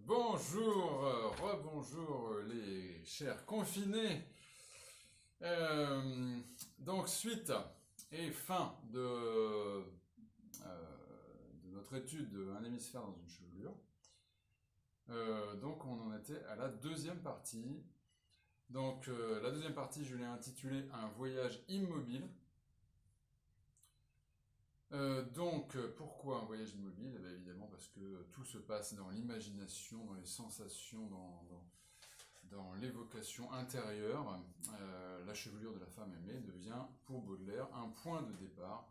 Bonjour, rebonjour les chers confinés. Donc suite et fin de notre étude de Un hémisphère dans une chevelure. Donc on en était à la deuxième partie. Donc la deuxième partie, je l'ai intitulée Un voyage immobile. Pourquoi un voyage immobile? Eh bien, évidemment parce que tout se passe dans l'imagination, dans les sensations, dans l'évocation intérieure. La chevelure de la femme aimée devient, pour Baudelaire, un point de départ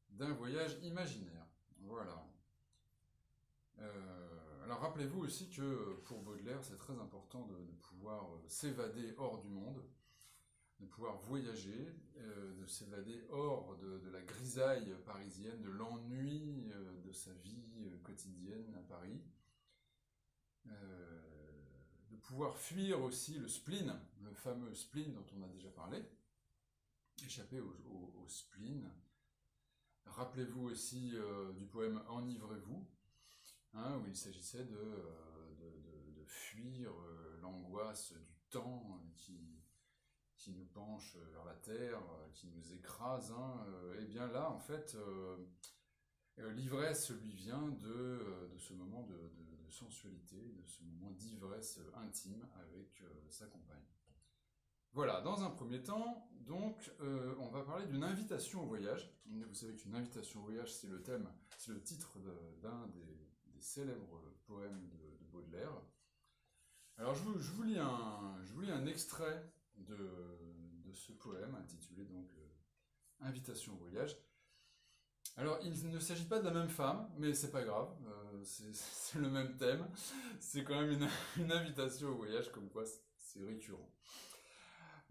d'un voyage imaginaire. Voilà. Alors rappelez-vous aussi que pour Baudelaire, c'est très important de pouvoir s'évader hors du monde, de pouvoir voyager, de s'évader hors de la grisaille parisienne, de l'ennui de sa vie quotidienne à Paris, de pouvoir fuir aussi le spleen, le fameux spleen dont on a déjà parlé, échapper au spleen. Rappelez-vous aussi du poème Enivrez-vous, hein, où il s'agissait de fuir l'angoisse du temps qui nous penche vers la terre, qui nous écrase, hein, et bien là, en fait, l'ivresse lui vient de ce moment de sensualité, de ce moment d'ivresse intime avec sa compagne. Voilà, dans un premier temps, donc, on va parler d'une invitation au voyage. Vous savez qu'une invitation au voyage, c'est le thème, c'est le titre d'un des célèbres poèmes de Baudelaire. Alors, je vous lis un extrait de ce poème intitulé donc Invitation au voyage. Alors, il ne s'agit pas de la même femme, mais c'est pas grave, c'est le même thème. C'est quand même une invitation au voyage, comme quoi c'est récurrent.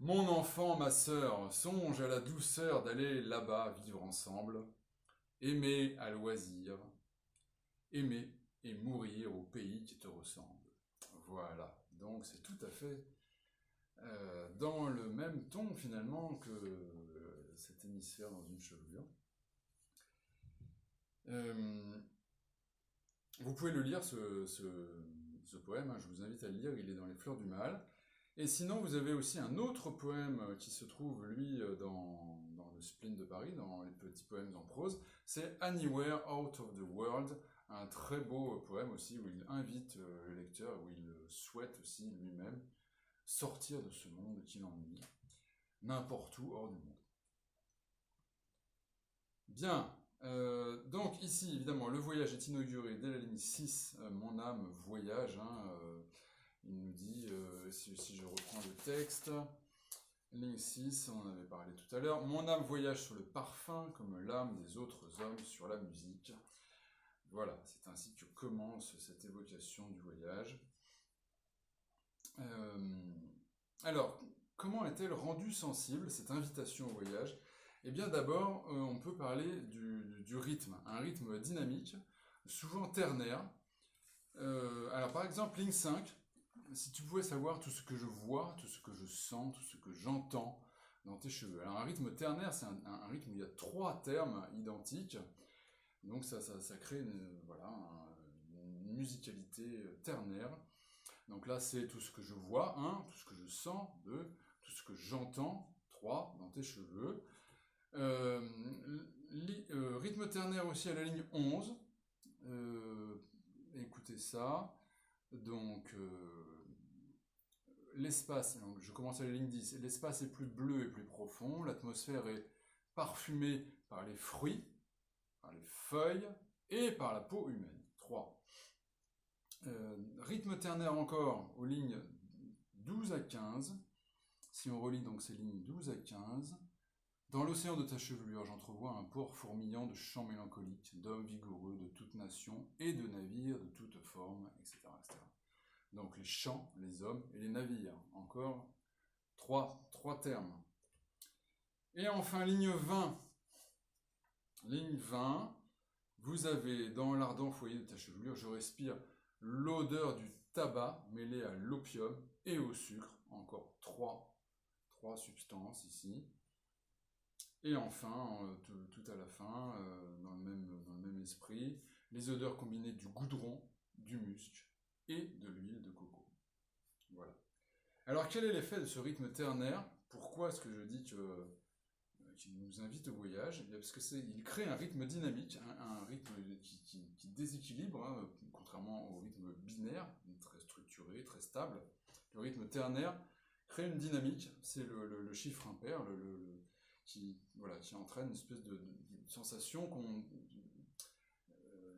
Mon enfant, ma sœur, songe à la douceur d'aller là-bas vivre ensemble, aimer à loisir, aimer et mourir au pays qui te ressemble. Voilà, donc c'est tout à fait dans le même ton finalement que cet hémisphère dans une chevelure. Vous pouvez le lire, ce poème, hein, je vous invite à le lire, il est dans Les Fleurs du Mal. Et sinon, vous avez aussi un autre poème qui se trouve, lui, dans le spleen de Paris, dans les petits poèmes en prose, c'est Anywhere Out of the World, un très beau poème aussi où il invite le lecteur, où il souhaite aussi lui-même sortir de ce monde qui l'ennuie, n'importe où hors du monde. Bien, donc ici, évidemment, le voyage est inauguré dès la ligne 6, mon âme voyage, hein, il nous dit, si je reprends le texte, ligne 6, on en avait parlé tout à l'heure, mon âme voyage sur le parfum comme l'âme des autres hommes sur la musique. Voilà, c'est ainsi que commence cette évocation du voyage. Alors, comment est-elle rendue sensible, cette invitation au voyage? Eh bien d'abord, on peut parler du rythme, un rythme dynamique, souvent ternaire. Alors par exemple, ligne 5, si tu pouvais savoir tout ce que je vois, tout ce que je sens, tout ce que j'entends dans tes cheveux. Alors un rythme ternaire, c'est un rythme où il y a 3 termes identiques, donc ça crée une musicalité ternaire. Donc là, c'est tout ce que je vois, 1, tout ce que je sens, 2, tout ce que j'entends, 3, dans tes cheveux. Rythme ternaire aussi à la ligne 11. Écoutez ça. Donc, l'espace, donc je commence à la ligne 10. L'espace est plus bleu et plus profond. L'atmosphère est parfumée par les fruits, par les feuilles et par la peau humaine. 3. Rythme ternaire encore aux lignes 12 à 15. Si on relie donc ces lignes 12 à 15, dans l'océan de ta chevelure, j'entrevois un port fourmillant de chants mélancoliques, d'hommes vigoureux de toute nation et de navires de toute forme, etc., etc. Donc les chants, les hommes et les navires. Encore 3 termes. Et enfin, ligne 20. Ligne 20, vous avez dans l'ardent foyer de ta chevelure, je respire l'odeur du tabac mêlée à l'opium et au sucre. Encore 3 substances ici. Et enfin, tout à la fin, dans le même esprit, les odeurs combinées du goudron, du musc et de l'huile de coco. Voilà. Alors quel est l'effet de ce rythme ternaire? Pourquoi est-ce que je dis qu'il nous invite au voyage? Eh bien, parce qu'il crée un rythme dynamique, un rythme qui déséquilibre, hein, contrairement au rythme binaire, très structuré, très stable. Le rythme ternaire crée une dynamique, c'est le chiffre impair qui entraîne une espèce de sensation,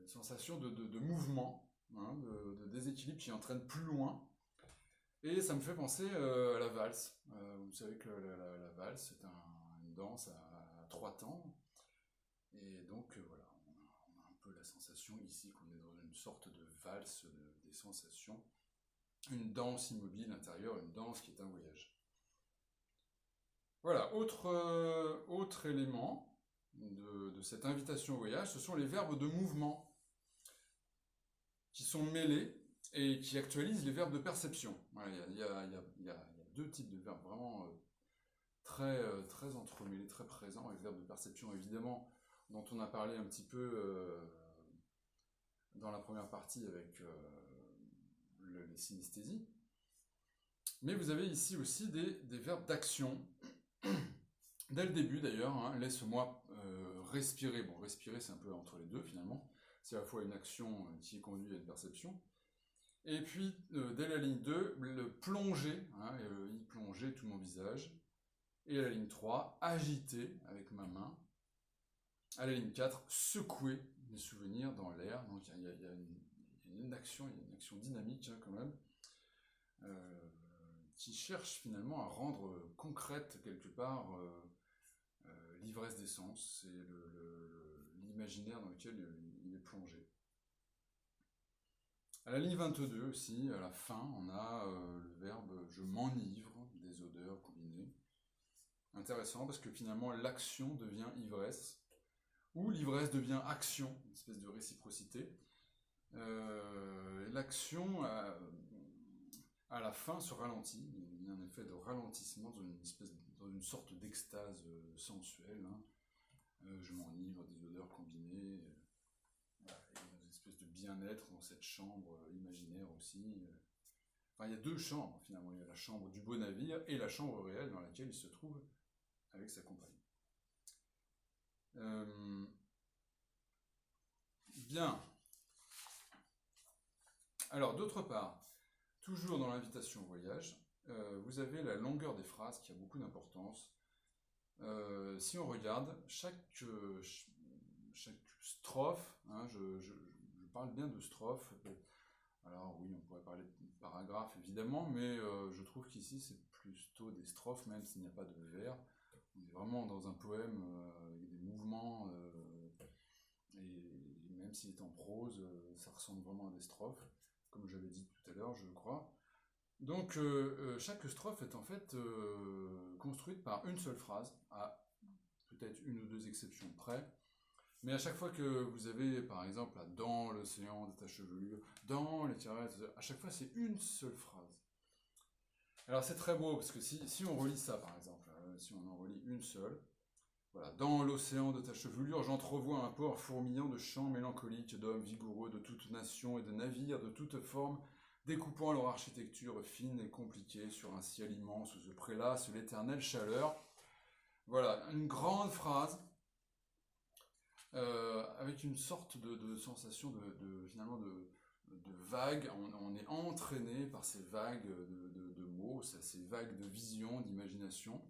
sensation de mouvement, hein, de déséquilibre qui entraîne plus loin. Et ça me fait penser à la valse. Vous savez que la valse est une danse à 3 temps. Et donc voilà, on a un peu la sensation ici qu'on est dans une sorte de valse des sensations. Une danse immobile intérieure, une danse qui est un voyage. Voilà, autre élément de cette invitation au voyage, ce sont les verbes de mouvement qui sont mêlés et qui actualisent les verbes de perception. Voilà, il y a 2 types de verbes vraiment très entremêlés, très présents. Les verbes de perception, évidemment, dont on a parlé un petit peu dans la première partie avec les synesthésies. Mais vous avez ici aussi des verbes d'action. Dès le début d'ailleurs, hein, laisse-moi respirer. Bon, respirer c'est un peu entre les deux finalement. C'est à la fois une action qui conduit à une perception. Et puis, dès la ligne 2, le plonger, hein, y plonger tout mon visage. Et à la ligne 3, agiter avec ma main. À la ligne 4, secouer mes souvenirs dans l'air. Donc il y a une action dynamique hein, quand même, qui cherche finalement à rendre concrète quelque part l'ivresse des sens. C'est l'imaginaire dans lequel il est plongé. À la ligne 22 aussi, à la fin, on a le verbe « je m'enivre » des odeurs combinées. Intéressant parce que finalement l'action devient ivresse, ou l'ivresse devient action, une espèce de réciprocité. L'action, à la fin, se ralentit. Il y a un effet de ralentissement dans une sorte d'extase sensuelle. Hein. Je m'enivre des odeurs combinées. Voilà, il y a une espèce de bien-être dans cette chambre imaginaire aussi. Enfin, il y a 2 chambres finalement. Il y a la chambre du beau navire et la chambre réelle dans laquelle il se trouve avec sa compagne. Bien. Alors, d'autre part, toujours dans l'invitation au voyage, vous avez la longueur des phrases qui a beaucoup d'importance. Si on regarde, chaque strophe, hein, je parle bien de strophe. Alors oui, on pourrait parler de paragraphe évidemment, mais je trouve qu'ici c'est plutôt des strophes, même s'il n'y a pas de vers. On est vraiment dans un poème avec des mouvements, et même s'il est en prose, ça ressemble vraiment à des strophes, comme j'avais dit tout à l'heure, je crois. Donc chaque strophe est en fait construite par une seule phrase, à peut-être 1 ou 2 exceptions près. Mais à chaque fois que vous avez, par exemple, dans l'océan de ta chevelure, dans les caresses, à chaque fois c'est une seule phrase. Alors c'est très beau, parce que si on relit ça, par exemple, si on en relit une seule, voilà, dans l'océan de ta chevelure, j'entrevois un port fourmillant de chants mélancoliques, d'hommes vigoureux de toute nation et de navires de toute forme, découpant leur architecture fine et compliquée sur un ciel immense où se prélasse l'éternelle chaleur. Voilà, une grande phrase, avec une sorte de sensation finalement de vagues. On est entraîné par ces vagues de mots, ces vagues de vision, d'imagination.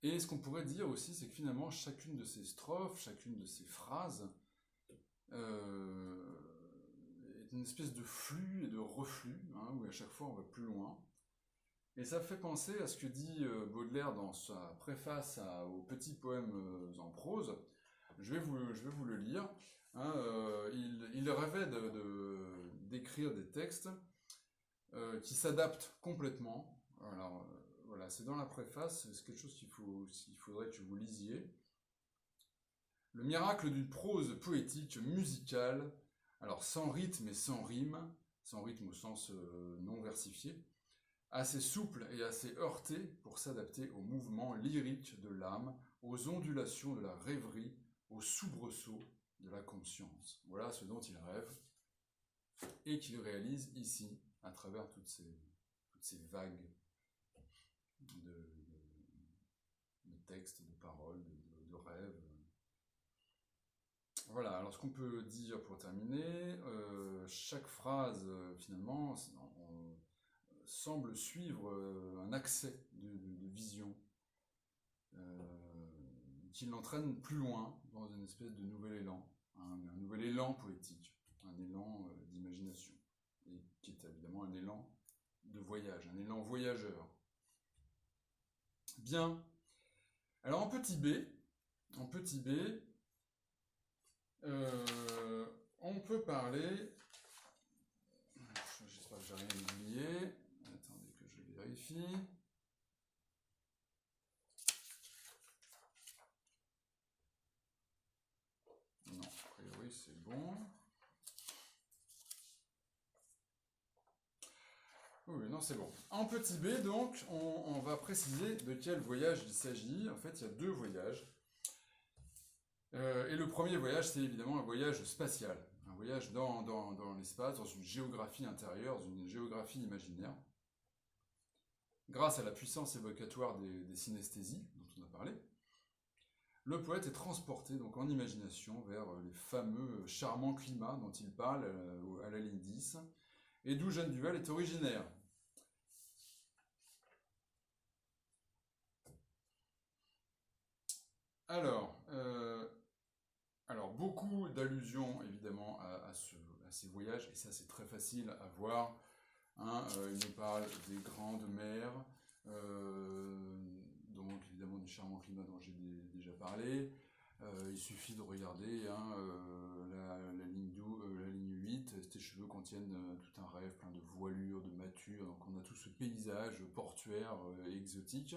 Et ce qu'on pourrait dire aussi, c'est que finalement, chacune de ces strophes, chacune de ces phrases est une espèce de flux et de reflux, hein, où à chaque fois on va plus loin. Et ça fait penser à ce que dit Baudelaire dans sa préface au petit poème en prose. Je vais vous le lire. Hein, il rêvait d'écrire des textes qui s'adaptent complètement. Alors, voilà, c'est dans la préface, c'est quelque chose qu'il faudrait que vous lisiez. Le miracle d'une prose poétique, musicale, alors sans rythme et sans rime au sens non versifié, assez souple et assez heurté pour s'adapter aux mouvements lyriques de l'âme, aux ondulations de la rêverie, aux soubresauts de la conscience. Voilà ce dont il rêve. et qu'il réalise ici, à travers toutes ces vagues de textes, de paroles, de rêves. Voilà, alors ce qu'on peut dire pour terminer, chaque phrase, finalement, semble suivre un accès de vision qui l'entraîne plus loin dans une espèce de nouvel élan, un nouvel élan poétique, un élan d'imagination, et qui est évidemment un élan de voyage, un élan voyageur. Bien, alors en petit b, on peut parler, j'espère que j'ai rien oublié, attendez que je vérifie. Non, a priori c'est bon. Oui, non, c'est bon. En petit b, donc, on va préciser de quel voyage il s'agit. En fait, il y a deux voyages. Et le premier voyage, c'est évidemment un voyage spatial. Un voyage dans l'espace, dans une géographie intérieure, dans une géographie imaginaire. Grâce à la puissance évocatoire des synesthésies, dont on a parlé, le poète est transporté donc en imagination vers les fameux charmants climats dont il parle à la ligne 10, et d'où Jeanne Duval est originaire. Alors, beaucoup d'allusions évidemment à ces voyages, et ça c'est très facile à voir. Hein, il nous parle des grandes mers, donc évidemment du charmant climat dont j'ai déjà parlé. Il suffit de regarder hein, la ligne 8, tes cheveux contiennent tout un rêve, plein de voilures, de mâtures, donc on a tout ce paysage portuaire exotique.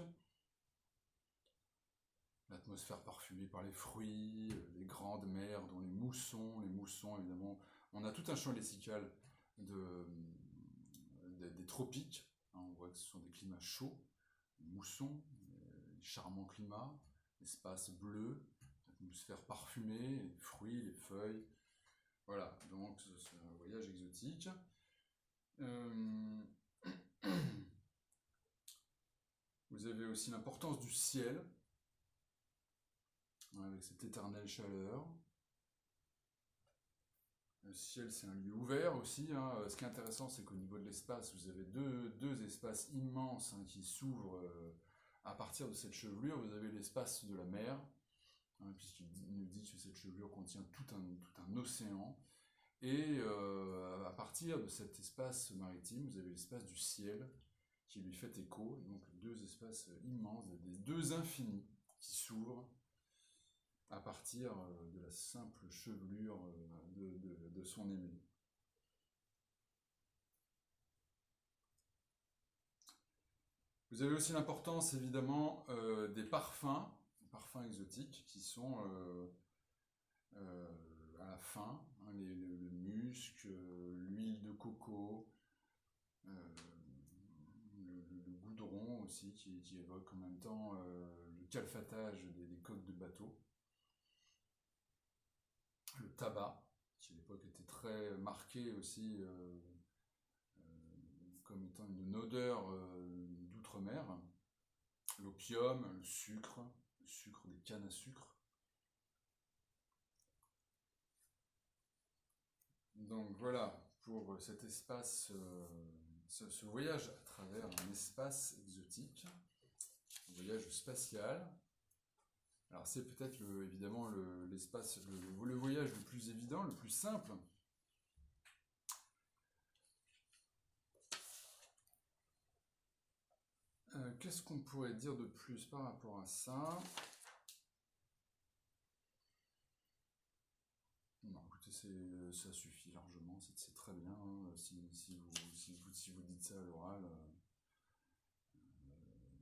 L'atmosphère parfumée par les fruits, les grandes mers dont les moussons évidemment, on a tout un champ lexical des tropiques, hein, on voit que ce sont des climats chauds, les moussons, les charmants climats, l'espace bleu, l'atmosphère parfumée, les fruits, les feuilles, voilà, donc c'est un voyage exotique. Vous avez aussi l'importance du ciel, avec cette éternelle chaleur. Le ciel, c'est un lieu ouvert aussi. Hein. Ce qui est intéressant, c'est qu'au niveau de l'espace, vous avez deux espaces immenses hein, qui s'ouvrent à partir de cette chevelure. Vous avez l'espace de la mer, hein, puisqu'il nous dit que cette chevelure contient tout un océan. Et à partir de cet espace maritime, vous avez l'espace du ciel qui lui fait écho. Donc deux espaces immenses, des deux infinis qui s'ouvrent à partir de la simple chevelure de son aimé. Vous avez aussi l'importance évidemment des parfums exotiques qui sont à la fin, hein, le musc, l'huile de coco, le goudron aussi qui évoque en même temps le calfatage des coques de bateau. Le tabac, qui à l'époque était très marqué aussi comme étant une odeur d'outre-mer. L'opium, le sucre des cannes à sucre. Donc voilà pour cet espace, ce voyage à travers un espace exotique, un voyage spatial. Alors c'est peut-être évidemment l'espace, le voyage le plus évident, le plus simple. Qu'est-ce qu'on pourrait dire de plus par rapport à ça? Non, écoutez, ça suffit largement, c'est très bien. Hein, si vous dites ça à l'oral,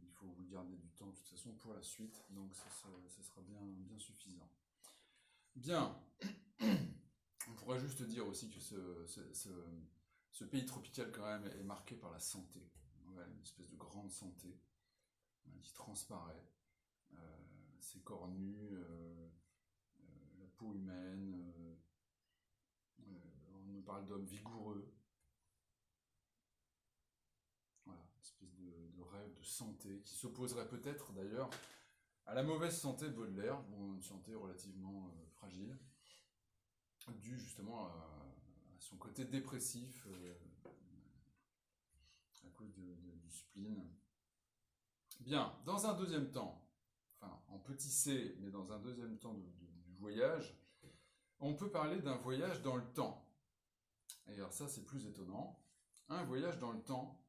il faut vous garder du temps de toute façon pour la suite, donc ça sera bien suffisant. Bien, on pourrait juste dire aussi que ce pays tropical quand même est marqué par la santé, ouais, une espèce de grande santé qui transparaît, ses corps nus, la peau humaine, parle d'hommes vigoureux. Voilà, une espèce de rêve de santé qui s'opposerait peut-être d'ailleurs à la mauvaise santé de Baudelaire, ou une santé relativement fragile, due justement à son côté dépressif, à cause du spleen. Bien, dans un deuxième temps, enfin en petit c, mais dans un deuxième temps du voyage, on peut parler d'un voyage dans le temps. Et alors ça, c'est plus étonnant. Un voyage dans le temps.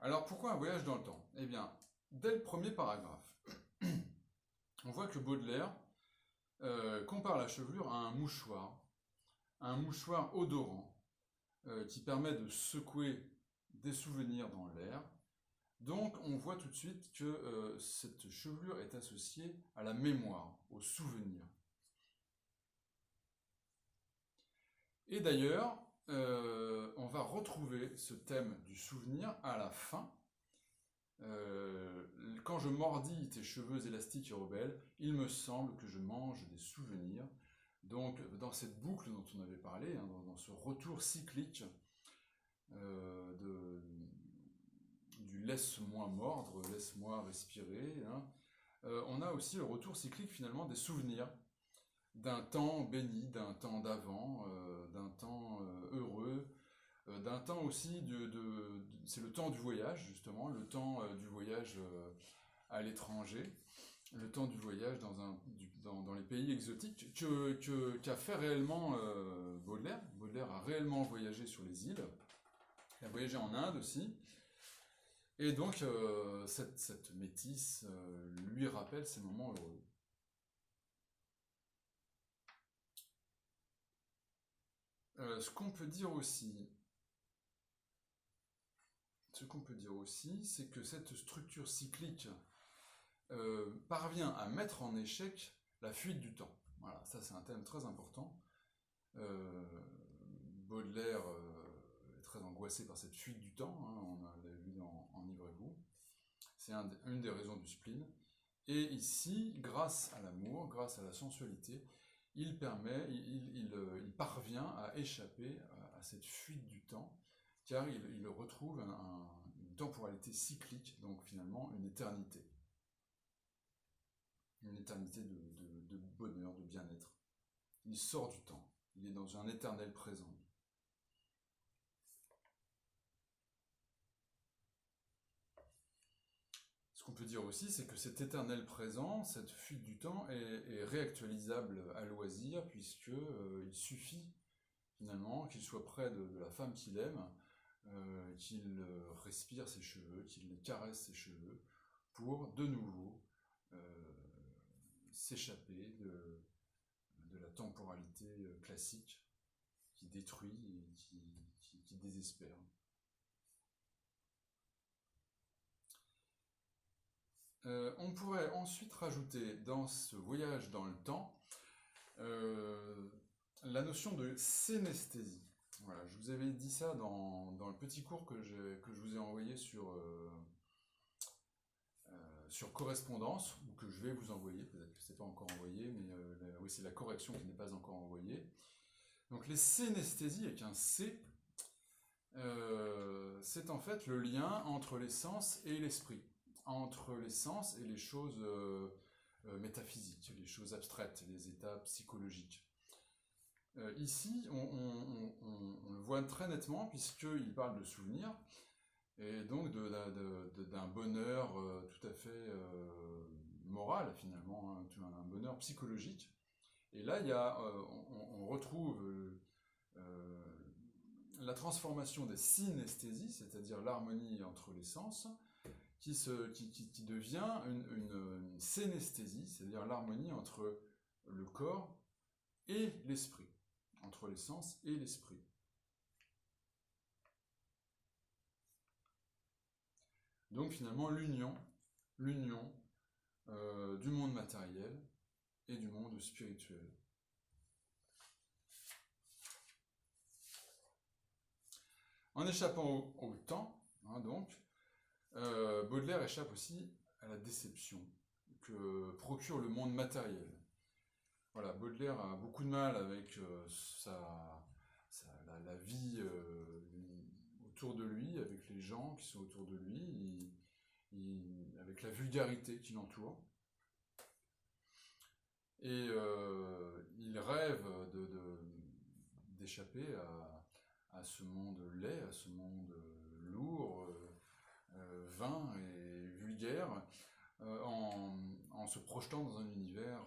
Alors pourquoi un voyage dans le temps? Eh bien, dès le premier paragraphe, on voit que Baudelaire compare la chevelure à un mouchoir odorant, qui permet de secouer des souvenirs dans l'air. Donc on voit tout de suite que cette chevelure est associée à la mémoire, au souvenir. Et d'ailleurs, on va retrouver ce thème du souvenir à la fin. Quand je mordis tes cheveux élastiques et rebelles, il me semble que je mange des souvenirs. Donc dans cette boucle dont on avait parlé, hein, dans ce retour cyclique du laisse-moi mordre, laisse-moi respirer, hein, on a aussi le retour cyclique finalement des souvenirs, d'un temps béni, d'un temps d'avant, d'un temps heureux, d'un temps aussi c'est le temps du voyage justement, le temps du voyage à l'étranger, le temps du voyage dans les pays exotiques qu'a fait réellement Baudelaire. Baudelaire a réellement voyagé sur les îles, il a voyagé en Inde aussi, et donc cette métisse lui rappelle ces moments heureux. Ce qu'on peut dire aussi, c'est que cette structure cyclique parvient à mettre en échec la fuite du temps. Voilà, ça c'est un thème très important. Baudelaire est très angoissé par cette fuite du temps, hein, on l'a vu dans Enivrez-vous. C'est une des raisons du spleen. Et ici, grâce à l'amour, grâce à la sensualité, il parvient à échapper à cette fuite du temps, car il retrouve une temporalité cyclique, donc finalement une éternité de bonheur, de bien-être. Il sort du temps, il est dans un éternel présent. Ce qu'on peut dire aussi, c'est que cet éternel présent, cette fuite du temps, est réactualisable à loisir, puisqu'il suffit finalement qu'il soit près de la femme qu'il aime, qu'il respire ses cheveux, qu'il caresse ses cheveux, pour de nouveau s'échapper de la temporalité classique qui détruit et qui désespère. On pourrait ensuite rajouter dans ce voyage dans le temps la notion de synesthésie. Voilà, je vous avais dit ça dans le petit cours que je vous ai envoyé sur correspondance, ou que je vais vous envoyer, peut-être que ce n'est pas encore envoyé, mais oui, c'est la correction qui n'est pas encore envoyée. Donc les synesthésies avec un C, c'est en fait le lien entre les sens et l'esprit, entre les sens et les choses métaphysiques, les choses abstraites, les états psychologiques. Ici, on le voit très nettement puisqu'il parle de souvenirs, et donc d'un bonheur tout à fait moral finalement, hein, un bonheur psychologique. Et là, on retrouve la transformation des synesthésies, c'est-à-dire l'harmonie entre les sens, qui devient une synesthésie, c'est-à-dire l'harmonie entre le corps et l'esprit, entre les sens et l'esprit. Donc finalement l'union du monde matériel et du monde spirituel. En échappant au temps, hein, donc, Baudelaire échappe aussi à la déception que procure le monde matériel. Voilà, Baudelaire a beaucoup de mal avec la vie autour de lui, avec les gens qui sont autour de lui, avec la vulgarité qui l'entoure. Et il rêve d'échapper à ce monde laid, à ce monde lourd, vain et vulgaire, en se projetant dans un univers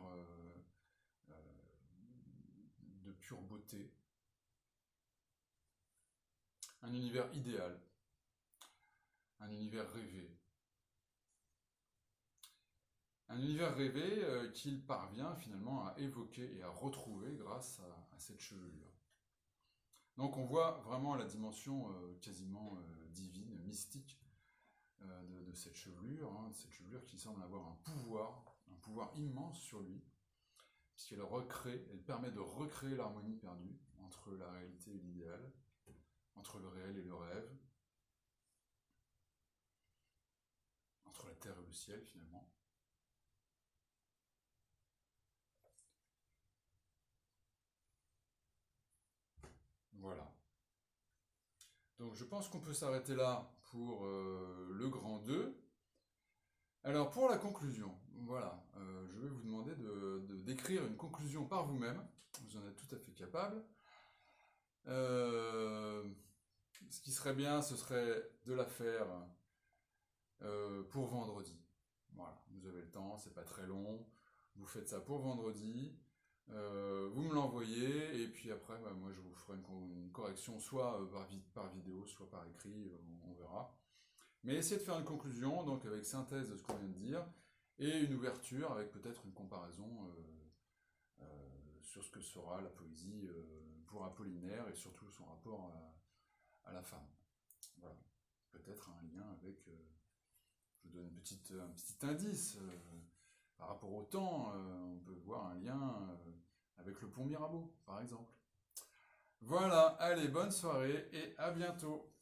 de pure beauté, un univers idéal, un univers rêvé. Un univers rêvé qu'il parvient finalement à évoquer et à retrouver grâce à cette chevelure. Donc on voit vraiment la dimension quasiment divine, mystique de cette chevelure, qui semble avoir un pouvoir immense sur lui, puisqu'elle elle permet de recréer l'harmonie perdue entre la réalité et l'idéal, entre le réel et le rêve, entre la terre et le ciel finalement. Voilà. Donc je pense qu'on peut s'arrêter là pour le grand 2. Alors pour la conclusion, voilà, je vais vous demander d'écrire une conclusion par vous-même. Vous en êtes tout à fait capable. Ce qui serait bien, ce serait de la faire pour vendredi. Voilà, vous avez le temps, c'est pas très long. Vous faites ça pour vendredi. Vous me l'envoyez et puis après, moi je vous ferai une correction soit par vidéo, soit par écrit, on verra. Mais essayez de faire une conclusion, donc avec synthèse de ce qu'on vient de dire, et une ouverture avec peut-être une comparaison sur ce que sera la poésie pour Apollinaire et surtout son rapport à la femme. Voilà. Peut-être un lien avec... je vous donne un petit indice. Par rapport au temps, on peut voir un lien avec le pont Mirabeau, par exemple. Voilà, allez, bonne soirée et à bientôt.